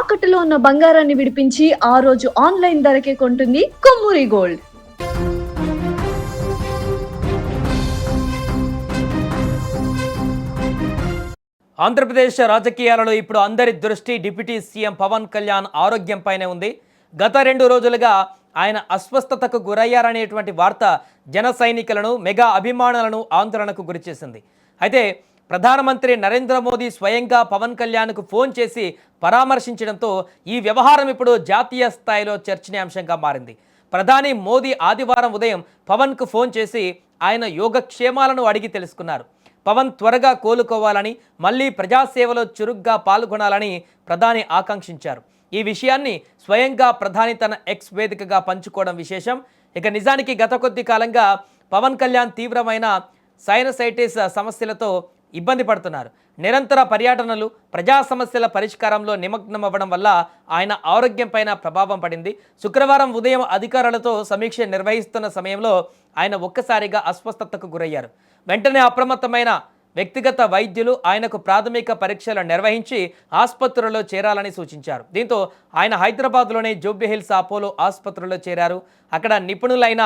తాకట్టులో ఉన్న బంగారాన్ని విడిపించి ఆ రోజు ఆన్లైన్ ధరకే కొంటుంది కొమ్మూరి గోల్డ్. ఆంధ్రప్రదేశ్ రాజకీయాలలో ఇప్పుడు అందరి దృష్టి డిప్యూటీ సీఎం పవన్ కళ్యాణ్ ఆరోగ్యంపైనే ఉంది. గత 2 రోజులుగా ఆయన అస్వస్థతకు గురయ్యారనేటువంటి వార్త జన సైనికులను, మెగా అభిమానులను ఆందోళనకు గురిచేసింది. అయితే ప్రధానమంత్రి నరేంద్ర మోదీ స్వయంగా పవన్ కళ్యాణ్కు ఫోన్ చేసి పరామర్శించడంతో ఈ వ్యవహారం ఇప్పుడు జాతీయ స్థాయిలో చర్చనీయాంశంగా మారింది. ప్రధాని మోదీ ఆదివారం ఉదయం పవన్కు ఫోన్ చేసి ఆయన యోగక్షేమాలను అడిగి తెలుసుకున్నారు. పవన్ త్వరగా కోలుకోవాలని, మళ్ళీ ప్రజాసేవలో చురుగ్గా పాల్గొనాలని ప్రధాని ఆకాంక్షించారు. ఈ విషయాన్ని స్వయంగా ప్రధాని తన ఎక్స్ వేదికగా పంచుకోవడం విశేషం. ఇక నిజానికి గత కొద్ది కాలంగా పవన్ కళ్యాణ్ తీవ్రమైన సైనసైటిస్ సమస్యలతో ఇబ్బంది పడుతున్నారు. నిరంతర పర్యటనలు, ప్రజా సమస్యల పరిష్కారంలో నిమగ్నమవ్వడం వల్ల ఆయన ఆరోగ్యంపైన ప్రభావం పడింది. శుక్రవారం ఉదయం అధికారులతో సమీక్ష నిర్వహిస్తున్న సమయంలో ఆయన ఒక్కసారిగా అస్వస్థతకు గురయ్యారు. వెంటనే అప్రమత్తమైన వ్యక్తిగత వైద్యులు ఆయనకు ప్రాథమిక పరీక్షలు నిర్వహించి ఆసుపత్రిలో చేరాలని సూచించారు. దీంతో ఆయన హైదరాబాద్లోని జూబ్లీహిల్స్ అపోలో ఆసుపత్రిలో చేరారు. అక్కడ నిపుణులైన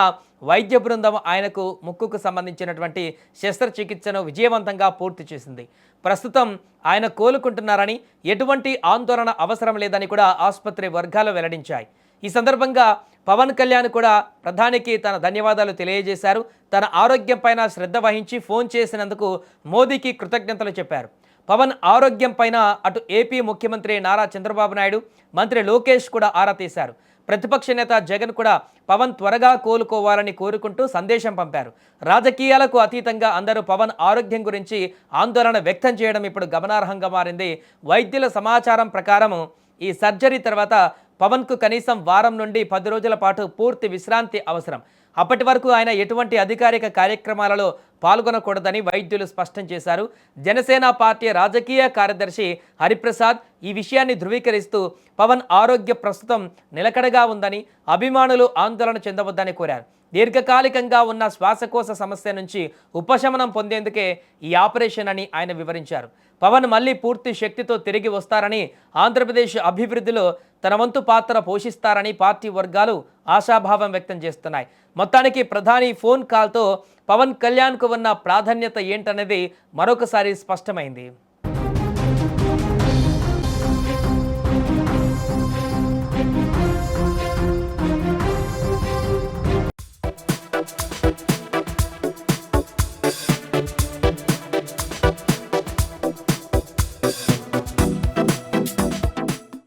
వైద్య బృందం ఆయనకు ముక్కుకు సంబంధించినటువంటి శస్త్రచికిత్సను విజయవంతంగా పూర్తి చేసింది. ప్రస్తుతం ఆయన కోలుకుంటున్నారని, ఎటువంటి ఆందోళన అవసరం లేదని కూడా ఆసుపత్రి వర్గాలు వెల్లడించాయి. ఈ సందర్భంగా పవన్ కళ్యాణ్ కూడా ప్రధానికి తన ధన్యవాదాలు తెలియజేశారు. తన ఆరోగ్యం పైన శ్రద్ధ వహించి ఫోన్ చేసినందుకు మోదీకి కృతజ్ఞతలు చెప్పారు. పవన్ ఆరోగ్యం పైన అటు ఏపీ ముఖ్యమంత్రి నారా చంద్రబాబు నాయుడు, మంత్రి లోకేష్ కూడా ఆరా తీశారు. ప్రతిపక్ష నేత జగన్ కూడా పవన్ త్వరగా కోలుకోవాలని కోరుకుంటూ సందేశం పంపారు. రాజకీయాలకు అతీతంగా అందరూ పవన్ ఆరోగ్యం గురించి ఆందోళన వ్యక్తం చేయడం ఇప్పుడు గమనార్హంగా మారింది. వైద్యుల సమాచారం ప్రకారం ఈ సర్జరీ తర్వాత పవన్కు కనీసం వారం నుండి 10 రోజుల పాటు పూర్తి విశ్రాంతి అవసరం. అప్పటి వరకు ఆయన ఎటువంటి అధికారిక కార్యక్రమాలలో పాల్గొనకూడదని వైద్యులు స్పష్టం చేశారు. జనసేన పార్టీ రాజకీయ కార్యదర్శి హరిప్రసాద్ ఈ విషయాన్ని ధృవీకరిస్తూ పవన్ ఆరోగ్య ప్రస్తుతం నిలకడగా ఉందని, అభిమానులు ఆందోళన చెందవద్దని కోరారు. దీర్ఘకాలికంగా ఉన్న శ్వాసకోశ సమస్య నుంచి ఉపశమనం పొందేందుకే ఈ ఆపరేషన్ అని ఆయన వివరించారు. పవన్ మళ్ళీ పూర్తి శక్తితో తిరిగి వస్తారని, ఆంధ్రప్రదేశ్ అభివృద్ధిలో తన వంతు పాత్ర పోషిస్తారని పార్టీ వర్గాలు ఆశాభావం వ్యక్తం చేస్తున్నాయి. మొత్తానికి ప్రధాని ఫోన్ కాల్తో పవన్ కళ్యాణ్కు ఉన్న ప్రాధాన్యత ఏంటనేది మరొకసారి స్పష్టమైంది.